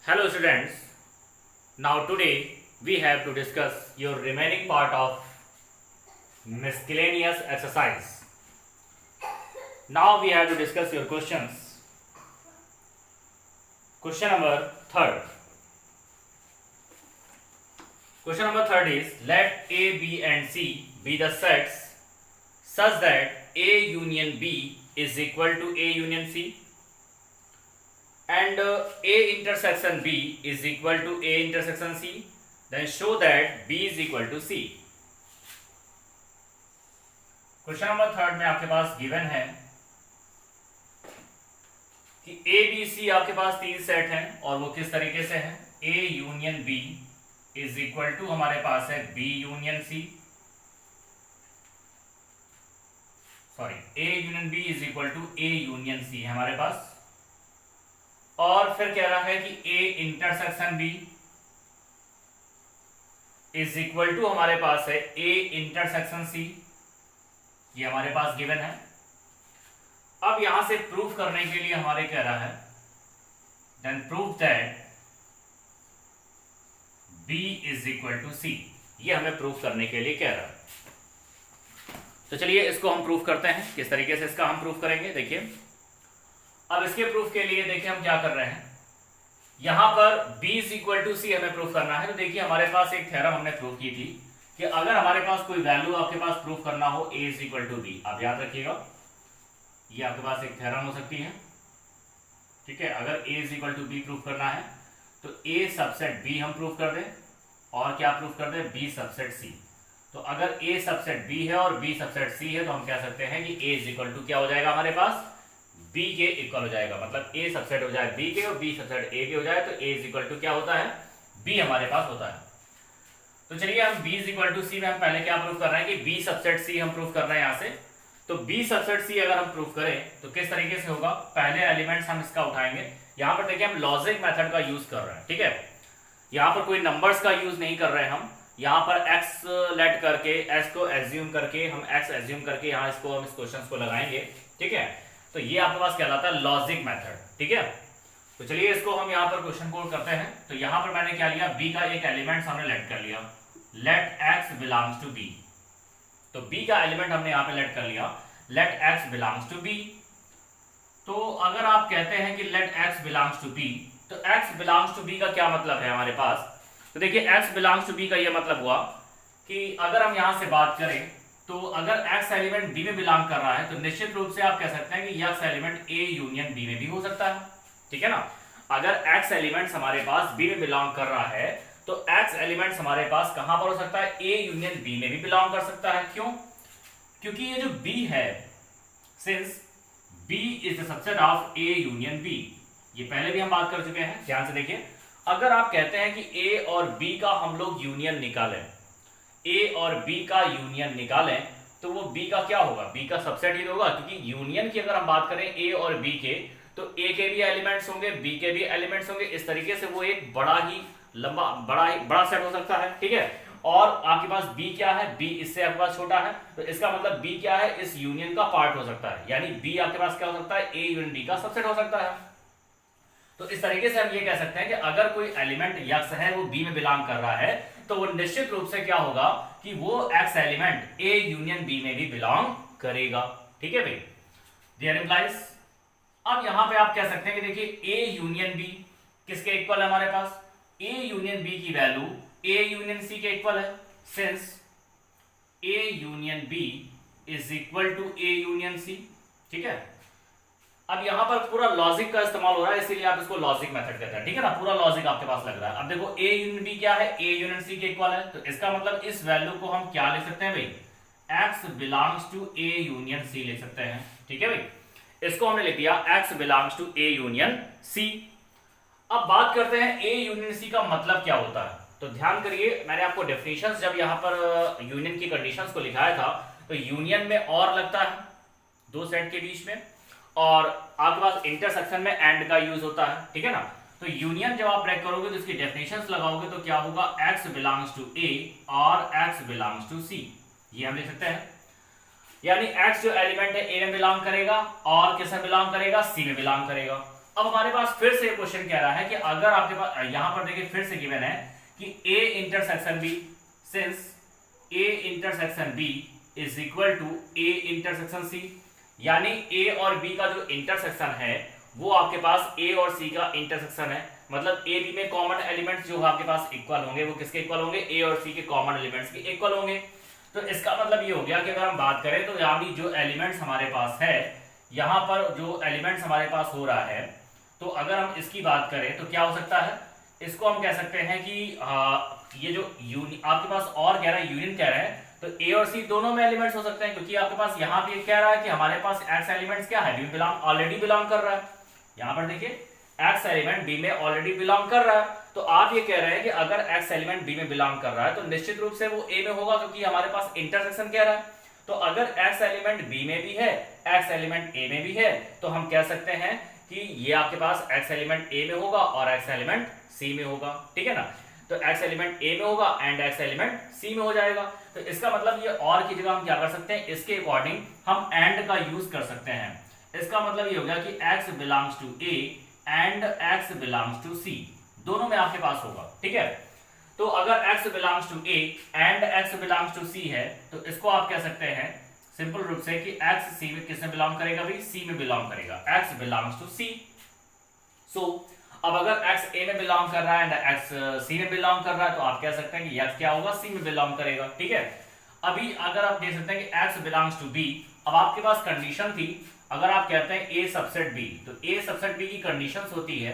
Hello students, now today we have to discuss your remaining part of miscellaneous exercise. Now we have to discuss your questions. Question number third. Question number third is, let A, B and C be the sets such that A union B is equal to A union C and A intersection B is equal to A intersection C, then show that B is equal to C. Question number third में आपके पास given है कि A B C आपके पास तीन set हैं और वो किस तरीके से हैं. A union B is equal to हमारे पास है B union C, sorry A union B is equal to A union C है हमारे पास. और फिर कह रहा है कि A intersection B is equal to हमारे पास है A इंटरसेक्शन C. ये हमारे पास गिवन है. अब यहां से प्रूफ करने के लिए हमारे कह रहा है then prove that B is equal to C. ये हमें प्रूफ करने के लिए कह रहा है. तो चलिए इसको हम प्रूफ करते हैं. किस तरीके से इसका हम प्रूफ करेंगे देखिए. अब इसके प्रूफ के लिए देखिए हम क्या कर रहे हैं. यहां पर B is equal to C हमें प्रूफ करना है. तो देखिए हमारे पास एक थ्योरम हमने प्रूफ की थी कि अगर हमारे पास कोई वैल्यू आपके पास प्रूफ करना हो A is equal to B, आप याद रखिएगा ये आपके पास एक थ्योरम हो सकती है. ठीक है, अगर A is equal to B proof करना है तो A सबसेट B हम प्रूफ कर दें और क्या प्रूफ कर दें B सबसेट C. तो अगर A सबसेट B है और B सबसेट C है तो हम कह सकते हैं कि A इज इक्वल टू क्या हो जाएगा हमारे पास B के इक्वल हो जाएगा. मतलब A सबसेट हो जाए B के और B सबसेट A के हो जाए तो A इज इक्वल टू क्या होता है B हमारे पास होता है. तो चलिए हम B is equal to C में हम पहले क्या प्रूफ कर रहे हैं कि B सबसेट C हम प्रूफ कर रहे हैं यहां से. तो B सबसेट C अगर हम प्रूफ करें तो किस तरीके से होगा. पहले एलिमेंट्स हम इसका उठाएंगे. यहां पर देखिए हम लॉजिक मेथड का यूज कर रहे हैं. ठीक है, यहां पर कोई नंबर्स का यूज नहीं कर रहे हैं हम. यहां पर x लेट करके s को एज्यूम करके हम x एज्यूम करके यहां इसको हम इस क्वेश्चंस को लगाएंगे. ठीक है, तो ये आपके पास कहलाता है लॉजिक मेथड. ठीक है, तो चलिए इसको हम यहाँ पर क्वेश्चन को करते हैं. तो यहाँ पर मैंने क्या लिया, B का एक एलिमेंट हमने लेट कर लिया. Let x belongs to B. तो B का एलिमेंट हमने यहाँ पे लेट कर लिया. Let x belongs to B. तो अगर आप कहते हैं कि let x belongs to B तो x बिलोंग्स टू B का क्या मतलब है हमारे पास. तो देखिए x बिलोंग्स टू B का ये मतलब हुआ कि अगर हम यहाँ से बात करें तो अगर x एलिमेंट B में बिलोंग कर रहा है तो निश्चित रूप से आप कह सकते हैं कि x element A union B में भी हो सकता है. ठीक है ना. अगर x एलिमेंट हमारे पास B में बिलोंग कर रहा है तो x एलिमेंट हमारे पास कहां पर हो सकता है A यूनियन B में भी बिलोंग कर सकता है. क्यों? क्योंकि ये जो B है, since B is the subset of A union B. ये पहले भी हम बात कर चुके हैं. ध्यान से देखिए, अगर आप कहते हैं कि A और B का हम लोग यूनियन निकालें, A और B का यूनियन निकालें तो वो B का क्या होगा, B का सबसेट ही होगा. क्योंकि यूनियन की अगर हम बात करें A और B के तो A के भी एलिमेंट्स होंगे, B के भी एलिमेंट्स होंगे. इस तरीके से वो एक बड़ा ही लंबा बड़ा सेट हो सकता है. ठीक है, और आपके पास B क्या है, B इससे आपके पास छोटा है तो इसका मतलब B क्या है, इस यूनियन का पार्ट हो सकता है. यानी B आपके पास क्या हो सकता है, A यूनियन B का सबसेट हो सकता है. तो इस तरीके से हम ये कह सकते हैं कि अगर कोई एलिमेंट x है वो B में बिलोंग कर रहा है तो वो निश्चित रूप से क्या होगा कि वो x element A union B में भी बिलोंग करेगा. ठीक है भाई, देयर इंप्लाइज. अब यहां पे आप कह सकते हैं कि देखिए A यूनियन B किसके इक्वल है हमारे पास, A यूनियन B की वैल्यू A यूनियन C के इक्वल है. Since A union B is equal to A union C. ठीक है, अब यहां पर पूरा लॉजिक का इस्तेमाल हो रहा है इसीलिए आप इसको लॉजिक मेथड कहते हैं. ठीक है ना, पूरा लॉजिक आपके पास लग रहा है. अब देखो A यूनियन B क्या है, A यूनियन C के इक्वल है. तो इसका मतलब इस वैल्यू को हम क्या लिख सकते हैं भाई, x belongs to A union C लिख सकते हैं. ठीक है भाई, इसको हमने लिख दिया x belongs to A union C. अब बात करते हैं A यूनियन C का मतलब क्या होता है. तो ध्यान करिए, मैंने आपको डेफिनेशंस जब यहां पर यूनियन की कंडीशंस को लिखाया था तो यूनियन में और लगता है दो सेट के बीच में और आपके पास इंटरसेक्शन में एंड का यूज होता है. ठीक है ना. तो यूनियन जब आप ब्रेक करोगे तो इसकी डेफिनेशंस लगाओगे तो क्या होगा, x बिलोंग्स टू A और x बिलोंग्स टू C. ये हम लिख सकते हैं. यानी x जो एलिमेंट है A में बिलोंग करेगा और किस में बिलोंग करेगा, C में बिलोंग करेगा. अब हमारे पास फिर से क्वेश्चन कह रहा है कि अगर आपके पास यहां पर देखिए फिर से गिवन है कि A intersection B, since A intersection B is equal to A intersection C, यानी A और B का जो इंटरसेक्शन है वो आपके पास A और C का इंटरसेक्शन है, मतलब A B में कॉमन एलिमेंट्स जो आपके पास इक्वल होंगे वो किसके इक्वल होंगे, A और C के कॉमन एलिमेंट्स के इक्वल होंगे। तो इसका मतलब ये हो गया कि अगर हम बात करें तो यहाँ भी जो एलिमेंट्स हमारे पास है, यहाँ पर जो एलिमेंट्स हमारे पास हो रहा है, तो अगर हम इसकी बात करें तो क्या हो सकता है, इसको हम कह सकते हैं कि ये जो आपके पास और कह रहा है यूनियन कह रहा है, तो A और C दोनों में एलिमेंट्स हो सकते हैं, क्योंकि आपके पास यहाँ भी कह रहा है कि हमारे पास X एलिमेंट्स क्या है, ऑलरेडी बिलोंग कर रहा है। यहाँ पर देखिए X एलिमेंट B में ऑलरेडी बिलोंग कर रहा है, तो आप ये कह रहे हैं कि अगर X एलिमेंट B में बिलोंग कर रहा है तो निश्चित रूप से वो A में होगा, क्योंकि हमारे पास इंटरसेक्शन कह रहा है। तो अगर X एलिमेंट B में भी है, X एलिमेंट A में भी है, तो हम कह सकते हैं कि ये आपके पास X एलिमेंट A में होगा और X एलिमेंट C में होगा, ठीक है ना। तो X एलिमेंट A में होगा एंड X एलिमेंट C में हो जाएगा। तो इसका मतलब ये और की जगह हम क्या कर सकते हैं, इसके अकॉर्डिंग हम एंड का यूज कर सकते हैं। इसका मतलब ये हो गया कि X belongs to A and X belongs to C, दोनों में आपके पास होगा, ठीक है। तो अगर X belongs to A and X belongs to C है, तो इसको आप कह सकते हैं सिंपल रूप से कि X C में किसमें बिलोंग करेगा, भी C में बिलोंग करेगा, X बिलोंग्स टू C। सो अब अगर X A में बिलोंग कर रहा है एंड X C में बिलोंग कर रहा है, तो आप कह सकते हैं कि X क्या होगा, C में बिलोंग करेगा, ठीक है। अभी अगर आप देख सकते हैं कि X बिलोंग्स टू B, अब आपके पास कंडीशन थी, अगर आप कहते हैं A सबसेट B, तो A सबसेट B की कंडीशंस होती है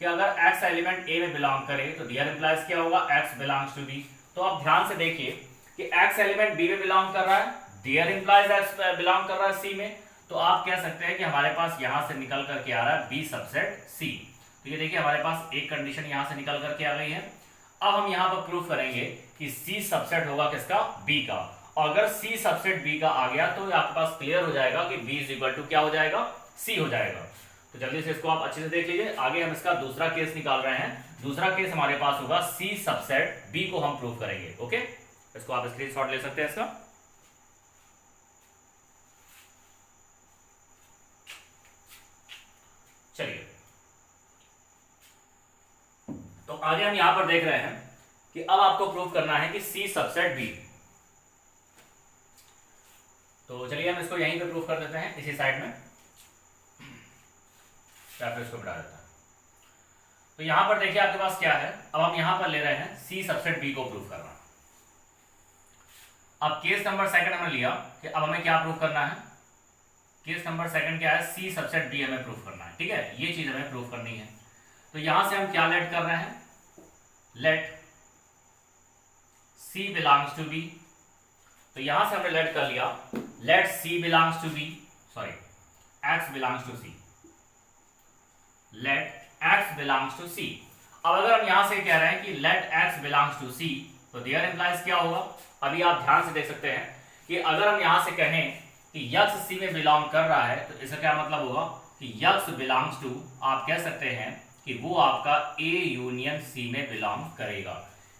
कि अगर X एलिमेंट A में बिलोंग करे तो दियर इंप्लाइज क्या होगा, X बिलोंग्स टू B। तो आप ध्यान से देखिए कि X एलिमेंट B में बिलोंग कर रहा है, दियर इंप्लाइज X बिलोंग कर रहा है C में, तो आप कह सकते हैं कि हमारे पास यहां से निकल करके आ रहा है B सबसेट C। तो ये देखिए हमारे पास एक कंडीशन यहां से निकल करके आ गई है। अब हम यहां पर प्रूफ करेंगे कि C सबसेट होगा किसका, B का, और अगर C सबसेट B का आ गया तो आपके पास क्लियर हो जाएगा कि B इज इक्वल टू क्या हो जाएगा, C हो जाएगा। तो जल्दी से इसको आप अच्छे से देख लीजिए। आगे हम इसका दूसरा केस निकाल रहे हैं। दूसरा केस हमारे पास होगा C सबसेट B को हम प्रूफ करेंगे, ओके। इसको आप स्क्रीनशॉट ले सकते हैं इसका। चलिए, तो आगे हम यहां पर देख रहे हैं कि अब आपको प्रूफ करना है कि C सबसेट B। तो चलिए हम इसको यहीं पे प्रूफ कर देते हैं, इसी साइड में, या फिर इसको बढ़ा देता है। तो यहां पर देखिए आपके पास क्या है, अब हम यहां पर ले रहे हैं C सबसेट B को प्रूफ करना। अब केस नंबर सेकंड हमने लिया कि अब हमें क्या प्रूफ करना है, केस नंबर सेकंड क्या है, C सबसेट B हमें प्रूफ करना है, ठीक है, ये चीज हमें प्रूफ करनी है। तो यहां से हम क्या लेट कर रहे हैं, let C belongs to B। तो यहां से हमने लेट कर लिया, let C belongs to B, sorry X belongs to C, let X belongs to C। अब अगर हम यहां से कह रहे हैं कि let X belongs to C, तो देयर इंप्लाइज क्या होगा, अभी आप ध्यान से देख सकते हैं कि अगर हम यहां से कहें कि X C में बिलोंग कर रहा है, तो इसका क्या मतलब होगा कि X बिलोंग्स टू, आप कह सकते हैं कि वो आपका A यूनियन C में बिलोंग करेगा,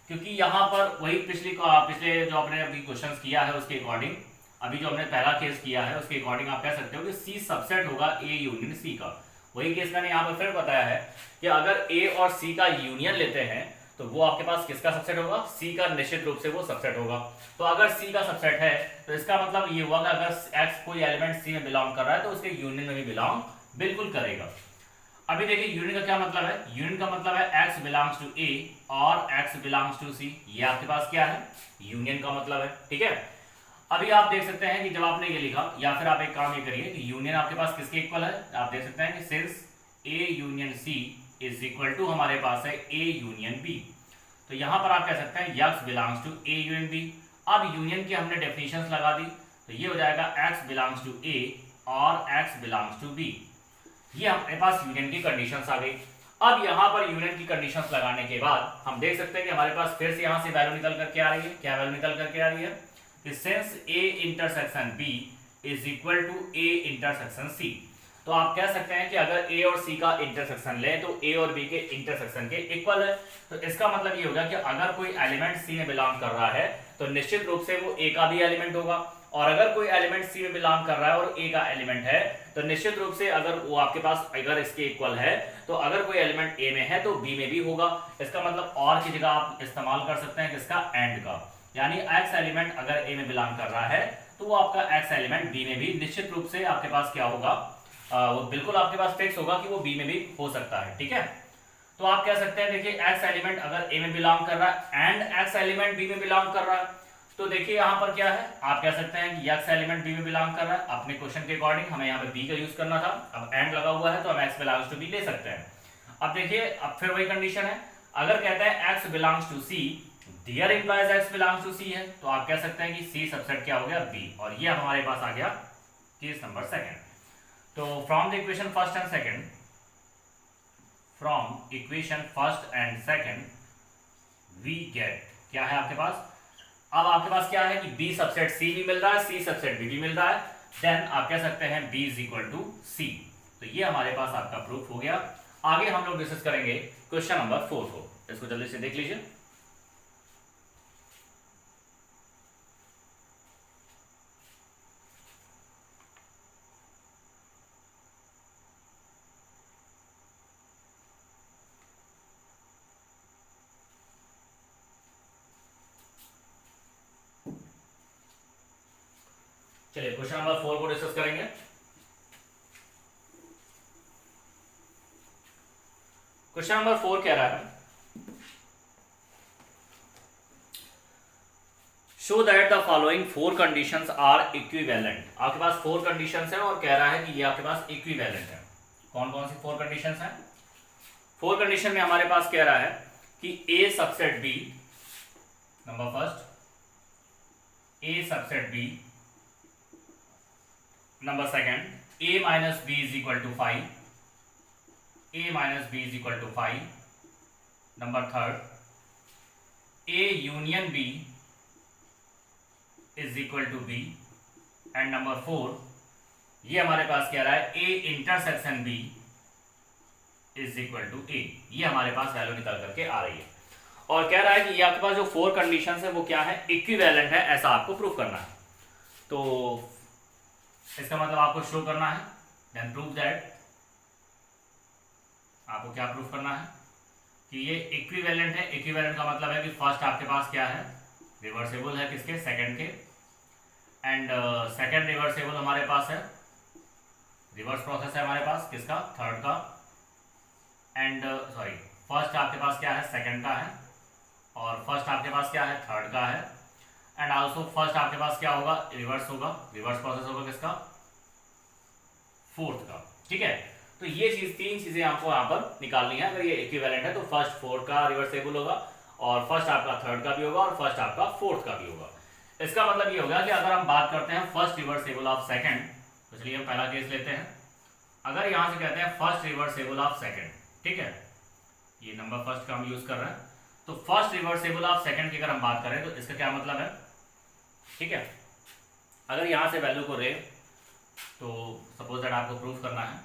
क्योंकि यहां पर वही पिछले जो आपने अभी क्वेश्चंस किया है उसके अकॉर्डिंग, अभी जो हमने पहला केस किया है उसके अकॉर्डिंग आप कह सकते हो कि C सबसेट होगा A यूनियन C का। वही केस मैंने यहाँ पर फिर बताया है कि अगर A और C का यूनियन लेते हैं तो वो आपके पास किसका सबसेट होगा, C का निश्चित रूप से वो सबसेट होगा। तो अगर C का सबसेट है तो इसका मतलब ये हुआ कि अगर X कोई एलिमेंट C में बिलोंग कर रहा है तो उसके यूनियन में भी बिलोंग बिल्कुल करेगा। अभी देखिए यूनियन का क्या मतलब है, यूनियन का मतलब है X बिलोंग्स टू A और X बिलोंग्स टू C, ये आपके पास क्या है, यूनियन का मतलब है, ठीक है। अभी आप देख सकते हैं कि जब आपने ये लिखा, या फिर आप एक काम ये करिए कि यूनियन आपके पास किसके इक्वल है, आप देख सकते हैं कि since A union C is equal to हमारे पास है A यूनियन B। तो यहां पर आप कह सकते हैं X belongs to A union B। अब यूनियन की हमने डेफिनेशंस लगा दी, तो ये हो जाएगा X बिलोंग्स टू A और X बिलोंग्स टू B। ये हमारे पास यूनियन की कंडीशंस आ गई। अब यहां पर यूनियन की कंडीशंस लगाने के बाद हम देख सकते हैं कि हमारे पास फिर से यहां से वैल्यू निकल करके आ रही है, क्या वैल्यू निकल करके आ रही है कि since A intersection B is equal to A intersection C। तो आप कह सकते हैं कि अगर A और C का इंटरसेक्शन लें तो A और B के इंटरसेक्शन के इक्वल है। तो इसका मतलब ये होगा कि अगर कोई एलिमेंट C में बिलोंग कर रहा है तो निश्चित रूप से वो A का भी एलिमेंट होगा, और अगर कोई एलिमेंट सी में बिलोंग कर रहा है और ए का एलिमेंट है, तो निश्चित रूप से अगर वो आपके पास अगर इसके इक्वल है, तो अगर कोई एलिमेंट ए में है तो बी में भी होगा। इसका मतलब और की जगह आप इस्तेमाल कर सकते हैं किसका, एंड का। यानी एक्स एलिमेंट अगर ए में बिलोंग कर रहा है तो वो आपका एक्स एलिमेंट बी में भी निश्चित रूप से आपके पास क्या होगा, वो बिल्कुल आपके पास फिक्स होगा कि वो बी में भी हो सकता है। ठीक है, तो आप कह सकते हैं देखिए एक्स एलिमेंट अगर ए में बिलोंग कर रहा है एंड एक्स एलिमेंट बी में बिलोंग कर रहा है, तो देखिए यहां पर क्या है, आप कह सकते हैं कि एक्स एलिमेंट बी में बिलोंग कर रहा है। अपने क्वेश्चन के अकॉर्डिंग हमें यहाँ पे बी का यूज करना था, अब एंड लगा हुआ है तो हम एक्स बिलोंग्स टू बी ले सकते हैं। अब देखिए, अब फिर वही कंडीशन है, अगर कहते हैं X belongs to C, there implies X belongs to C है, तो आप कह सकते हैं कि सी सबसेट क्या हो गया, बी, और ये हमारे पास आ गया केस नंबर सेकंड। तो from the equation first and second, from equation first and second we get, क्या है आपके पास, अब आपके पास क्या है कि बी सबसेट सी भी मिल रहा है, सी सबसेट बी भी मिल रहा है, देन आप कह सकते हैं बी इज इक्वल टू सी। तो ये हमारे पास आपका प्रूफ हो गया। आगे हम लोग डिस्कस करेंगे क्वेश्चन नंबर 4 को, इसको जल्दी से देख लीजिए। चलिए क्वेश्चन नंबर 4 को डिस्कस करेंगे। क्वेश्चन नंबर 4 कह रहा है, show that the following 4 conditions are equivalent. आपके पास 4 कंडीशंस है और कह रहा है कि ये आपके पास इक्विवेलेंट है। कौन कौन सी 4 कंडीशंस हैं? 4 कंडीशन में हमारे पास कह रहा है कि A subset B, number first A subset B, number second a minus B is equal to 5, a minus B is equal to 5, number third a union b is equal to b, and number 4 ये हमारे पास कह रहा है a intersection b is equal to a। ये हमारे पास value निकल करके आ रही है और कह रहा है कि ये आपके पास जो 4 कंडीशंस है वो क्या है, इक्विवेलेंट है, ऐसा आपको प्रूफ करना है। तो इसका मतलब आपको शो करना है, देन प्रूव दैट, आपको क्या प्रूफ करना है कि ये इक्विवेलेंट है। इक्विवेलेंट का मतलब है कि फर्स्ट आपके पास क्या है, रिवर्सेबल है किसके, सेकंड के, एंड सेकंड रिवर्सेबल हमारे पास है, रिवर्स प्रोसेस है हमारे पास किसका, थर्ड का, एंड सॉरी फर्स्ट आपके पास क्या है, सेकंड का है, और फर्स्ट आपके पास क्या है, थर्ड का है, एंड आल्सो फर्स्ट आपके पास क्या होगा, रिवर्स होगा, रिवर्स प्रोसेस होगा किसका, फोर्थ का। ठीक है, तो ये चीज 3 चीजें आपको यहाँ पर निकालनी है। अगर ये इक्विवेलेंट है तो फर्स्ट 4 का रिवर्सेबल होगा, और फर्स्ट आपका थर्ड का भी होगा, और फर्स्ट आपका फोर्थ का भी होगा। इसका मतलब ये होगा कि अगर हम बात करते हैं फर्स्ट रिवर्सेबल ऑफ सेकंड, तो चलिए हम पहला केस लेते हैं। अगर यहाँ से कहते हैं फर्स्ट रिवर्सेबल ऑफ सेकंड, ठीक है, ये नंबर फर्स्ट का हम यूज कर रहे हैं, तो फर्स्ट रिवर्सेबल ऑफ सेकंड की अगर हम बात करें तो इसका क्या मतलब है, ठीक है, अगर यहां से वैल्यू को ले तो सपोज दैट आपको प्रूफ करना है,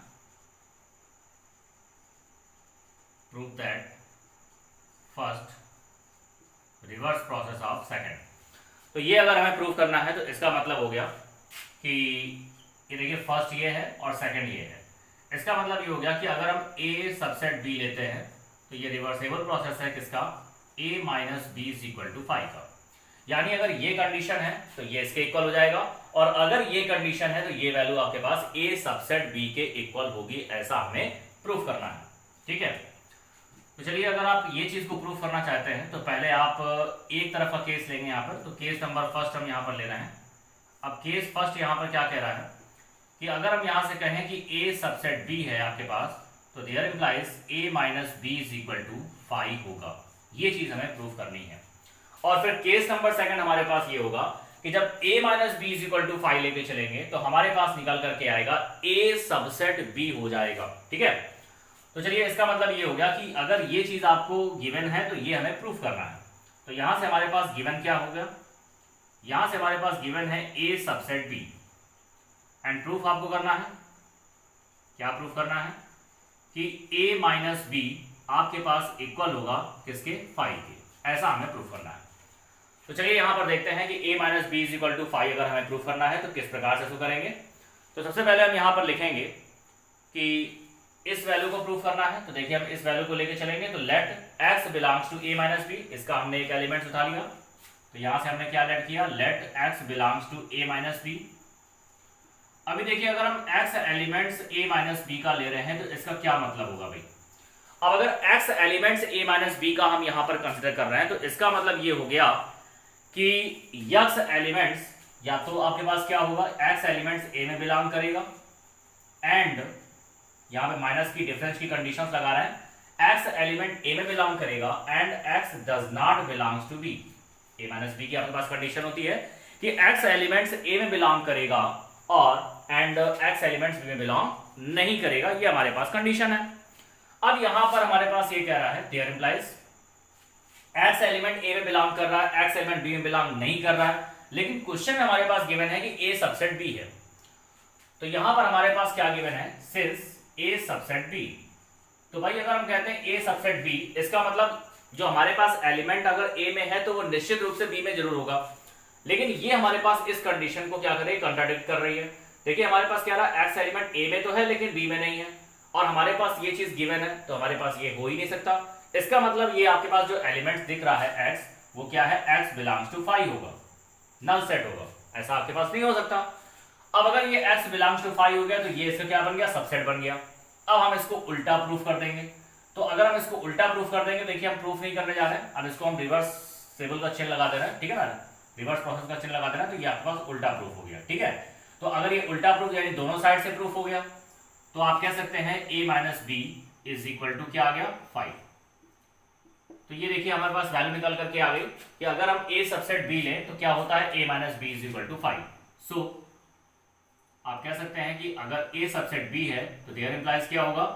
proof that first reverse process of second. तो ये अगर हमें प्रूफ करना है तो इसका मतलब हो गया कि ये देखिए फर्स्ट ये है और सेकंड ये है। इसका मतलब ये हो गया कि अगर हम ए सबसेट बी लेते हैं तो ये रिवर्सेबल प्रोसेस है किसका, a minus B is equal to 5 का। यानी अगर ये कंडीशन है तो ये इसके इक्वल हो जाएगा, और अगर ये कंडीशन है तो ये वैल्यू आपके पास a सबसेट b के इक्वल होगी, ऐसा हमें प्रूफ करना है। ठीक है, तो चलिए अगर आप ये चीज को प्रूफ करना चाहते हैं तो पहले आप एक तरफ का केस लेंगे यहाँ पर। तो केस नंबर फर्स्ट हम यहाँ पर ले रहे हैं। अब केस फर्स्ट यहाँ पर क्या कह रहा है कि अगर हम यहाँ से कहें कि a सबसेट b है आपके पास, तो there implies a minus B is equal to 5 होगा। ये चीज हमें प्रूफ करनी है। और फिर केस नंबर सेकंड हमारे पास ये होगा कि जब a minus B is equal to 5 लेके चलेंगे तो हमारे पास निकल करके आएगा a सबसेट b हो जाएगा। ठीक है, तो चलिए इसका मतलब ये हो गया कि अगर ये चीज आपको गिवन है तो ये हमें प्रूफ करना है। तो यहां से हमारे पास गिवन क्या हो गया, यहां से हमारे पास गिवन है a subset b, and proof आपको करना है, क्या प्रूफ करना है कि a माइनस बी आपके पास इक्वल होगा किसके, 5 के। ऐसा हमें प्रूफ करना है। तो चलिए यहां पर देखते हैं कि a minus B is equal to 5 अगर हमें प्रूफ करना है तो किस प्रकार से इसको करेंगे। तो सबसे पहले हम यहां पर लिखेंगे कि इस वैल्यू को प्रूफ करना है। तो देखिए हम इस वैल्यू को लेके चलेंगे। तो let x belongs to a minus B, इसका हमने एक एलिमेंट उठा लिया। तो यहां से हमने क्या लेट किया, let x belongs to a minus B. अभी देखिए अगर हम x elements a minus B का ले रहे हैं तो इसका क्या मतलब होगा भाई। अब अगर x elements a minus B का हम यहां पर कंसिडर कर रहे हैं तो इसका मतलब ये हो गया कि x एलिमेंट्स या तो आपके पास क्या होगा, x एलिमेंट्स a में बिलोंग करेगा एंड यहां पे माइनस की डिफरेंस की कंडीशंस लगा रहे हैं, x एलिमेंट a में बिलोंग करेगा and x does not belongs to b। a minus b की आपके पास कंडीशन होती है कि x एलिमेंट्स a में बिलोंग करेगा और एंड x एलिमेंट्स b में बिलोंग नहीं करेगा, ये हमारे पास कंडीशन है। अब यहां पर हमारे पास ये कह रहा है there implies x element a में बिलोंग कर रहा है, x एलिमेंट b में बिलोंग नहीं कर रहा है, लेकिन क्वेश्चन में हमारे पास गिवन है कि a सबसेट b है। तो यहां पर हमारे पास क्या गिवन है, सिंस a सबसेट b। तो भाई अगर हम कहते हैं a सबसेट b, इसका मतलब जो हमारे पास एलिमेंट अगर a में है तो वो निश्चित रूप से b में जरूर होगा, लेकिन ये हमारे पास इस कंडीशन को क्या कर रही है, कंट्राडिक्ट कर रही है। देखिए हमारे पास क्या रहा, x एलिमेंट a में तो है लेकिन b में नहीं है, और हमारे पास ये चीज गिवन है तो हमारे पास ये हो ही नहीं सकता। इसका मतलब ये आपके पास जो एलिमेंट दिख रहा है x, वो क्या है, x बिलोंग्स टू 5 होगा, नल सेट होगा, ऐसा आपके पास नहीं हो सकता। अब अगर ये x बिलोंग्स टू 5 हो गया तो ये इसका क्या बन गया, सबसेट बन गया। अब हम इसको उल्टा प्रूफ कर देंगे। तो अगर हम इसको उल्टा प्रूफ कर देंगे, देखिए हम प्रूफ नहीं करने जा रहे हैं, अब इसको हम रिवर्स टेबल का चिन्ह लगा दे रहे हैं, ठीक है ना, रिवर्स प्रोसेस का चिन्ह लगा दे रहे हैं, तो ये आपके पास उल्टा प्रूफ हो गया, ठीक है। तो अगर ये उल्टा प्रूफ यानी दोनों साइड से प्रूफ हो गया तो आप कह सकते हैं a minus B is equal to क्या आ गया, 5। तो ये देखिए हमारे पास वैल्यू निकल करके आ गई कि अगर हम a सबसेट b लें तो क्या होता है, a minus B is equal to 5। So आप कह सकते हैं कि अगर a सबसेट b है तो देयर इंप्लाइज क्या होगा,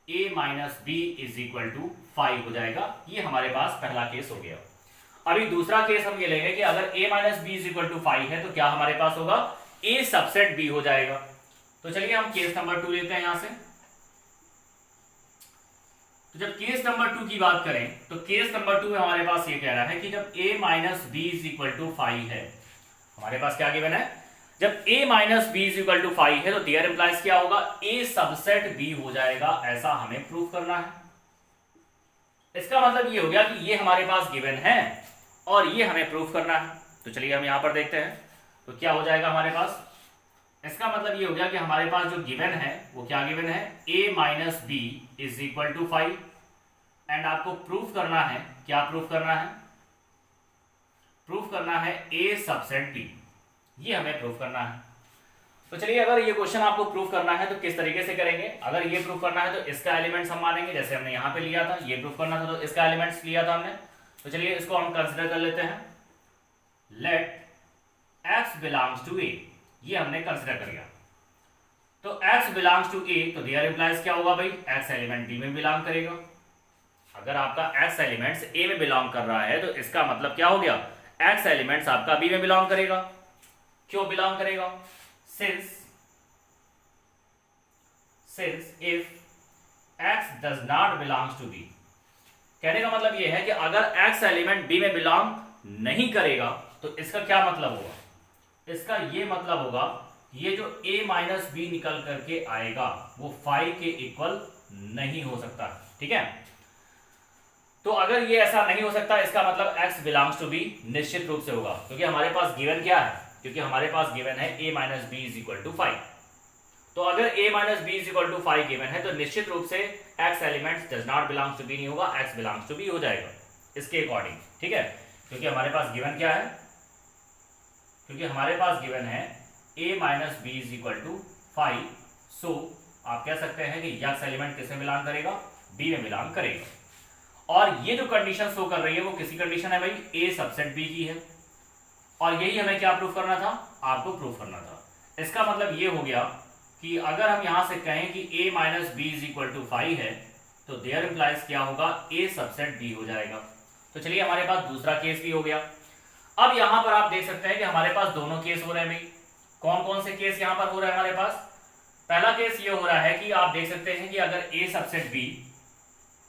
a minus B is equal to 5 हो जाएगा। ये हमारे पास पहला केस हो गया। अभी दूसरा केस हम ये लेंगे कि अगर a minus B is equal to 5 है तो क्या हमारे पास होगा, a सबसेट b हो जाएगा। तो चलिए हम केस नंबर 2 लेते हैं यहां से। तो जब केस नंबर 2 की बात करें तो केस नंबर 2 में हमारे पास ये कह रहा है कि जब a minus B is equal to 5 है, हमारे पास क्या गिवन है, जब a minus B is equal to 5 है तो देयर इंप्लाइज क्या होगा, a सबसेट b हो जाएगा, ऐसा हमें प्रूफ करना है। इसका मतलब ये हो गया कि ये हमारे पास गिवन है और ये हमें प्रूफ करना है। तो चलिए हम यहां पर देखते हैं तो क्या हो जाएगा हमारे पास। इसका मतलब ये हो गया कि हमारे पास जो गिवन है वो क्या गिवन है, a minus B is equal to 5 and आपको प्रूफ करना है, क्या प्रूफ करना है, प्रूफ करना है a सबसेट b, ये हमें प्रूफ करना है। तो चलिए अगर ये क्वेश्चन आपको प्रूफ करना है तो किस तरीके से करेंगे। अगर ये प्रूफ करना है तो इसका एलिमेंट्स हम मानेंगे, जैसे हमने यहां पे लिया था, ये प्रूफ करना था तो इसका एलिमेंट्स लिया था हमने। तो चलिए इसको हम कंसिडर कर लेते हैं, let x belongs to a, ये हमने कंसिडर कर लिया। तो x बिलोंग्स टू a तो देयर इंप्लाइज क्या होगा भाई, x एलिमेंट b में बिलोंग करेगा। अगर आपका x एलिमेंट्स a में बिलोंग कर रहा है तो इसका मतलब क्या हो गया, x एलिमेंट्स आपका b में बिलोंग करेगा। क्यों बिलोंग करेगा, since if x does not belongs to b। कहने का मतलब यह है कि अगर x एलिमेंट b में बिलोंग नहीं करेगा तो इसका क्या मतलब होगा, इसका ये मतलब होगा ये जो a माइनस बी निकल करके आएगा वो 5 के इक्वल नहीं हो सकता, ठीक है। तो अगर ये ऐसा नहीं हो सकता इसका मतलब x बिलोंग्स टू b निश्चित रूप से होगा, क्योंकि हमारे पास गिवन क्या है, क्योंकि हमारे पास गिवन है a minus B is equal to 5। तो अगर a minus B is equal to 5 given है तो निश्चित रूप से x elements does not belongs to b नहीं होगा, x बिलोंग्स टू b हो जाएगा इसके अकॉर्डिंग, ठीक है। क्योंकि हमारे पास गिवन क्या है, क्योंकि हमारे पास गिवन है a minus B is equal to 5। So आप कह सकते हैं कि यक्स एलिमेंट किसमें बिलोंग करेगा, b में बिलोंग करेगा। और ये जो कंडीशन शो कर रही है वो किसी कंडीशन है भाई, a सबसेट b की है, और यही हमें क्या प्रूफ करना था, आपको प्रूफ करना था। इसका मतलब ये हो गया कि अगर हम यहां से कहें कि a minus B is equal to 5 है तो देयर इंप्लाइज क्या होगा, a सबसेट b हो जाएगा। तो चलिए हमारे पास दूसरा केस भी हो गया। अब यहां पर आप देख सकते हैं कि हमारे पास दोनों केस हो रहे हैं भाई। कौन कौन से केस यहां पर हो रहा है हमारे पास, पहला केस ये हो रहा है कि आप देख सकते हैं कि अगर a सबसेट b,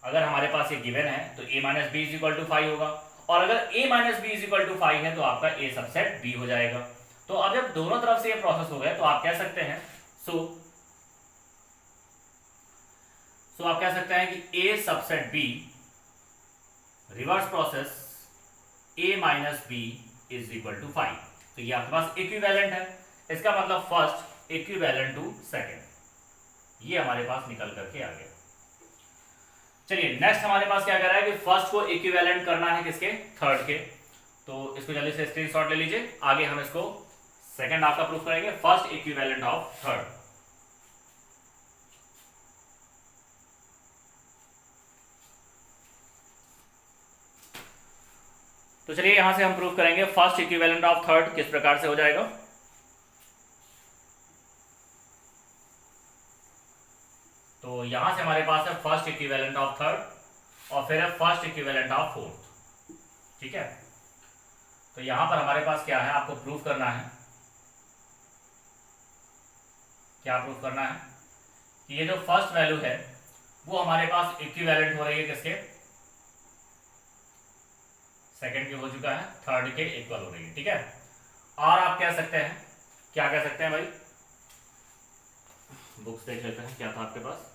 अगर हमारे पास ये गिवन है तो a minus B is equal to 5 होगा, और अगर a minus B is equal to 5 है तो आपका a सबसेट b हो जाएगा। तो अब जब दोनों तरफ से ये प्रोसेस हो गए तो आप कह सकते हैं सो आप कह सकते हैं कि a subset b reverse process a minus B is equal to 5। तो ये आपके पास इक्विवेलेंट है, इसका मतलब फर्स्ट इक्विवेलेंट टू सेकेंड, ये हमारे पास निकल करके आ गया। चलिए नेक्स्ट हमारे पास क्या कर रहा है कि फर्स्ट को इक्विवेलेंट करना है किसके, थर्ड के। तो इसको जल्दी से स्क्रीनशॉट ले लीजिए, आगे हम इसको सेकंड आपका प्रूफ करेंगे, फर्स्ट इक्विवेलेंट ऑफ थर्ड। तो चलिए यहां से हम प्रूफ करेंगे फर्स्ट इक्विवेलेंट ऑफ थर्ड किस प्रकार से हो जाएगा। तो यहां से हमारे पास है फर्स्ट इक्विवेलेंट ऑफ थर्ड और फिर है फर्स्ट इक्विवेलेंट ऑफ फोर्थ, ठीक है। तो यहां पर हमारे पास क्या है, आपको प्रूफ करना है, क्या प्रूफ करना है कि ये जो फर्स्ट वैल्यू है वो हमारे पास इक्विवेलेंट हो रही है किसके, सेकंड के हो चुका है, थर्ड के इक्वल हो रही है, ठीक है। और आप कह सकते हैं, क्या कह सकते हैं भाई, बुक्स देख लेते हैं क्या था आपके पास।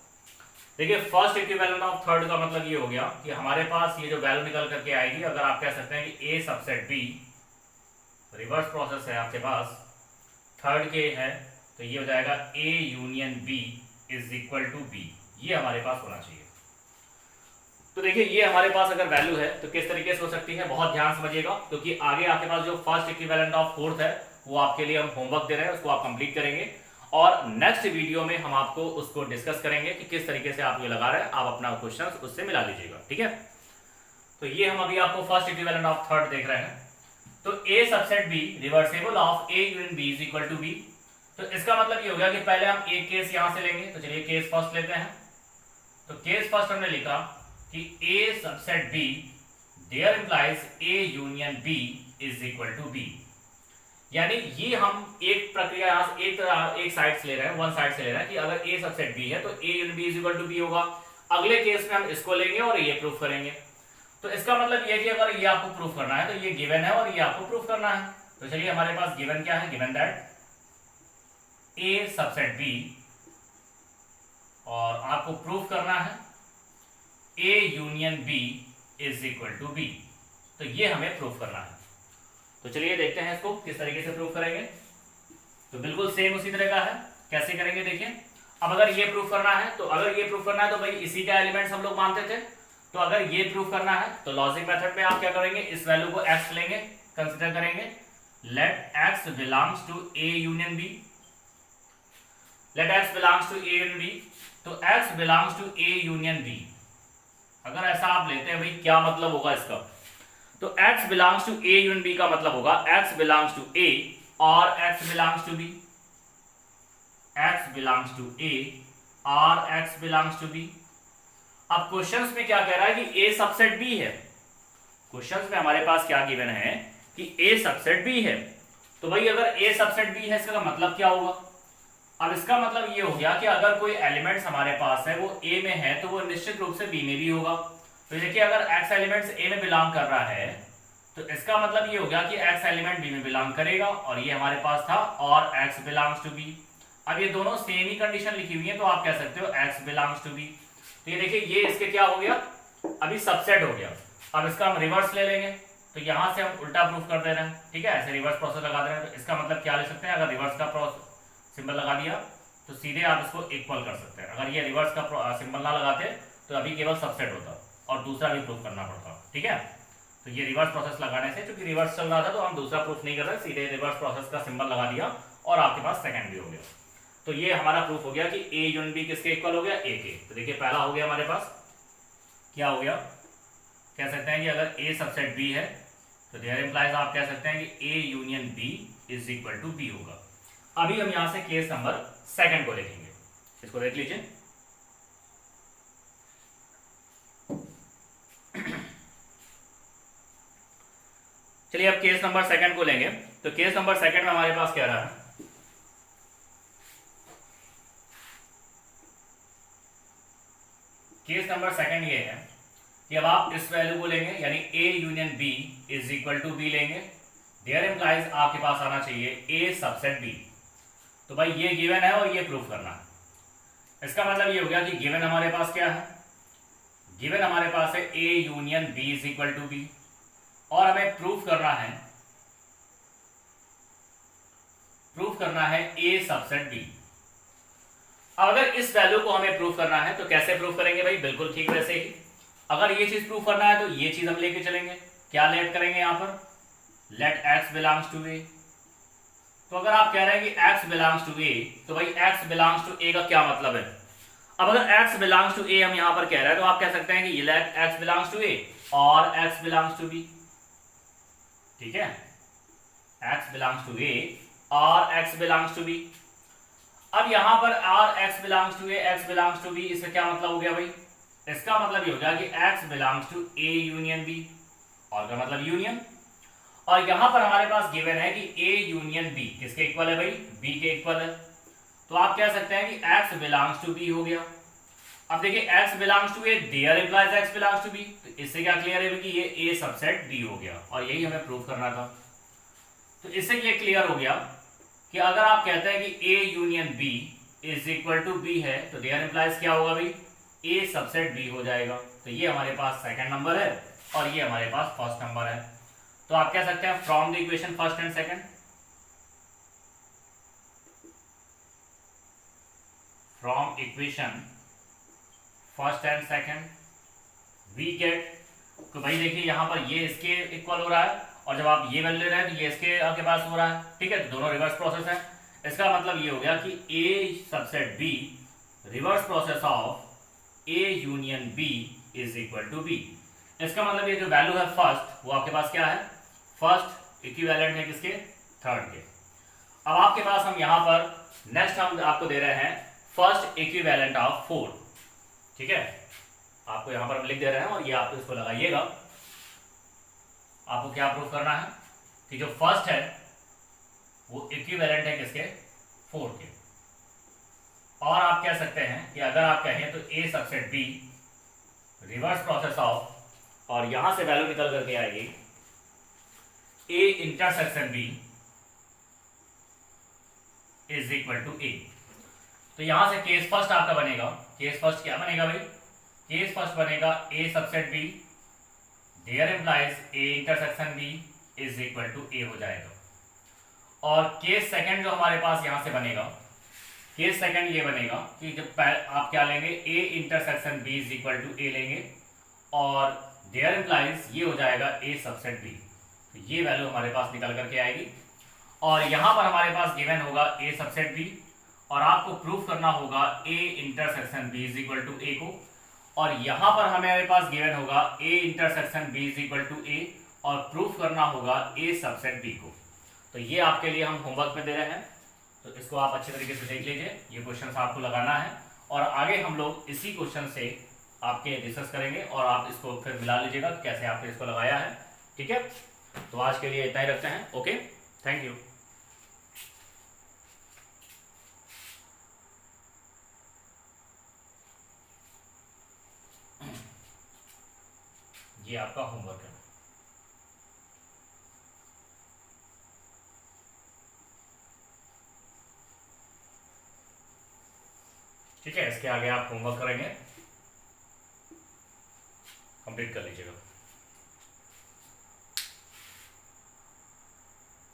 देखिए फर्स्ट इक्विवेलेंट ऑफ थर्ड का मतलब ये हो गया कि हमारे पास ये जो वैल्यू निकल करके आएगी, अगर आप कह सकते हैं कि a subset b reverse process है आपके पास, थर्ड के है, तो ये हो जाएगा a union b is equal to b, ये हमारे पास होना चाहिए। तो देखिए ये हमारे पास अगर वैल्यू है तो किस तरीके से हो सकती है, बहुत ध्यान समझिएगा, क्योंकि आगे आपके पास जो फर्स्ट इक्विवेलेंट ऑफ फोर्थ है वो आपके लिए हम होमवर्क दे रहे हैं, उसको आप कंप्लीट करेंगे और नेक्स्ट वीडियो में हम आपको उसको डिस्कस करेंगे कि किस तरीके से आप ये लगा रहे हैं, आप अपना क्वेश्चन उससे मिला लीजिएगा, ठीक है। तो ये हम अभी आपको फर्स्ट इक्विवेलेंट ऑफ थर्ड देख रहे हैं। तो a subset b reversible of a union b is equal to b। तो इसका मतलब ये हो गया कि पहले हम एक केस यहां से लेंगे, तो चलिए केस फर्स्ट लेते हैं। तो केस फर्स्ट हमने लिखा कि a subset b there implies a union b is equal to b, यानी ये हम एक प्रक्रिया यहां से एक साइड से ले रहे हैं, वन साइड से ले रहे हैं कि अगर a सबसेट b है तो a union b is equal to b होगा। अगले केस में हम इसको लेंगे और ये प्रूफ करेंगे। तो इसका मतलब ये कि अगर ये आपको प्रूफ करना है तो ये गिवन है और ये आपको प्रूफ करना है। तो चलिए हमारे पास गिवन क्या है, given that a subset b, और आपको प्रूफ करना है a union b is equal to b। तो ये हमें प्रूफ करना है। तो चलिए देखते हैं इसको किस तरीके से प्रूफ करेंगे। तो बिल्कुल सेम उसी तरह का है, कैसे करेंगे देखिए। अब अगर ये प्रूफ करना है तो भाई इसी का एलिमेंट्स हम लोग मानते थे, तो अगर ये प्रूफ करना है तो लॉजिक मेथड में आप क्या करेंगे, इस वैल्यू को x लेंगे, कंसीडर करेंगे, let x belongs to a union b, let x belongs to a union b। तो x belongs to a union b, अगर ऐसा आप लेते हैं भाई क्या मतलब होगा इसका, तो x belongs to a union b का मतलब होगा x बिलोंग्स टू a और x belongs to b, x belongs to a और x बिलोंग्स टू b। अब क्वेश्चंस में क्या कह रहा है कि a सबसेट b है, क्वेश्चंस में हमारे पास क्या गिवन है कि a सबसेट b है। तो भाई अगर a सबसेट b है इसका मतलब क्या होगा, अब इसका मतलब ये हो गया कि अगर कोई एलिमेंट्स हमारे पास है वो a में है तो वो निश्चित रूप से b में भी होगा। तो देखिए अगर x एलिमेंट्स a में बिलोंग कर रहा है तो इसका मतलब ये हो गया कि x एलिमेंट b में बिलोंग करेगा, और ये हमारे पास था और x बिलोंग्स टू b। अब ये दोनों सेम ही कंडीशन लिखी हुई है तो आप कह सकते हो x बिलोंग्स टू b। तो ये देखिए ये इसके क्या हो गया, अभी सबसेट हो गया। अब इसका हम रिवर्स ले लेंगे, तो यहां से हम उल्टा प्रूफ कर दे रहे हैं, ठीक है, ऐसे रिवर्स प्रोसेस लगा दे रहे हैं। तो इसका मतलब क्या ले सकते हैं, अगर रिवर्स का सिंबल लगा दिया तो सीधे आप इसको इक्वल कर सकते हैं। अगर ये रिवर्स का सिंबल ना लगाते तो अभी केवल सबसेट होता और दूसरा भी प्रूफ करना पड़ता, ठीक है। तो ये रिवर्स प्रोसेस लगाने से, क्योंकि रिवर्स चल रहा था तो हम दूसरा प्रूफ नहीं कर रहे, सीधे रिवर्स प्रोसेस का सिंबल लगा दिया और आपके पास सेकंड भी हो गया। तो ये हमारा प्रूफ हो गया कि a यूनियन b किसके इक्वल हो गया, a के। तो देखिए पहला हो गया हमारे पास, क्या हो गया, कह सकते हैं कि अगर a सबसेट b है तो देयर इंप्लाइज आप कह सकते हैं कि a union b is equal to b होगा। अभी हम यहां से केस नंबर सेकंड को देखेंगे, इसको देख लीजिए। चलिए अब केस नंबर सेकंड को लेंगे। तो केस नंबर सेकंड में हमारे पास क्या रहा है, केस नंबर सेकंड ये है कि अब आप इस वैल्यू को लेंगे यानी A union B is equal to B लेंगे, देयर इंप्लाइज आपके पास आना चाहिए ए सबसेट बी। तो भाई ये गिवन है और ये प्रूफ करना है। इसका मतलब ये हो गया कि गिवन हमारे पास क्या है, गिवन हमारे पास है A union B is equal to B, और हमें प्रूफ करना है ए सबसेट बी। अगर इस वैल्यू को हमें प्रूफ करना है तो कैसे प्रूफ करेंगे भाई, बिल्कुल ठीक वैसे ही। अगर ये चीज प्रूफ करना है तो ये चीज हम लेके चलेंगे, क्या लेट करेंगे यहां पर, let x belongs to a। तो अगर आप कह रहे हैं कि x बिलोंग्स टू a, तो भाई x बिलोंग्स टू a का क्या मतलब है। अब अगर x बिलोंग्स टू a हम यहां पर कह रहे हैं तो आप कह सकते हैं कि ये let x belongs to a और x बिलोंग्स टू b, ठीक है, x बिलोंग्स टू a और x बिलोंग्स टू b। अब यहां पर और x belongs to a x belongs to b, इसका क्या मतलब हो गया भाई, इसका मतलब ये हो गया कि x belongs to a union b, और का मतलब यूनियन। और यहां पर हमारे पास गिवन है कि a यूनियन b किसके इक्वल है भाई, b के इक्वल है। तो आप कह सकते हैं कि x बिलोंग्स टू b हो गया। अब देखिए x belongs to a there implies x belongs to b, तो इससे क्या क्लियर है कि ये a सबसेट b हो गया, और यही हमें प्रूव करना था। तो इससे ये क्लियर हो गया कि अगर आप कहते हैं कि a union b is equal to b है, तो देयर इंप्लाइज क्या होगा भाई, a सबसेट b हो जाएगा। तो ये हमारे पास सेकंड नंबर है और ये हमारे पास फर्स्ट नंबर है। तो आप कह सकते हैं from the equation first and second, from equation first and second we get, तो भाई देखिए यहां पर ये इसके इक्वल हो रहा है, और जब आप ये वैल्यू ले रहे हैं तो ये इसके आपके पास हो रहा है, ठीक है, तो दोनों रिवर्स प्रोसेस है। इसका मतलब ये हो गया कि a subset b reverse process of a union b is equal to b। इसका मतलब ये जो वैल्यू है फर्स्ट, वो आपके पास क्या है, फर्स्ट इक्विवेलेंट है किसके, थर्ड के। अब आपके पास हम यहां पर नेक्स्ट हम आपको दे रहे हैं फर्स्ट इक्विवेलेंट ऑफ 4, ठीक है, आपको यहां पर हम लिख दे रहे हैं और ये आप इसको लगाइएगा। आपको क्या प्रूफ करना है कि जो फर्स्ट है वो इक्विवेलेंट है किसके, 4 के। और आप कह सकते हैं कि अगर आप कहें तो a subset b reverse process of, और यहां से वैल्यू निकल करके आएगी a intersection b is equal to a। तो यहां से केस फर्स्ट आपका बनेगा, केस फर्स्ट क्या बनेगा भाई, केस फर्स्ट बनेगा a subset b there implies a intersection b is equal to a हो जाएगा। और केस सेकंड जो हमारे पास यहां से बनेगा, केस सेकंड ये बनेगा कि जब आप क्या लेंगे, a intersection b is equal to a लेंगे, और देयर इंप्लाइज ये हो जाएगा a सबसेट b। तो ये वैल्यू हमारे पास निकल करके आएगी, और यहां पर हमारे पास गिवन होगा a सबसेट b, और आपको प्रूफ करना होगा a intersection b is equal to a को, और यहां पर हमारे पास गिवन होगा a intersection b is equal to a, और प्रूफ करना होगा a सबसेट b को। तो ये आपके लिए हम होमवर्क में दे रहे हैं, तो इसको आप अच्छे तरीके से देख लीजिए, ये क्वेश्चन आपको लगाना है, और आगे हम लोग इसी क्वेश्चन से आपके डिस्कस करेंगे, और आप इसको फिर मिला लीजिएगा कैसे आपने इसको लगाया है, ठीक है। तो आज के लिए इतना ही रखते हैं, ओके, थैंक यू। ये आपका होमवर्क है। ठीक है, इसके आगे आप होमवर्क करेंगे, कंप्लीट कर लीजिएगा।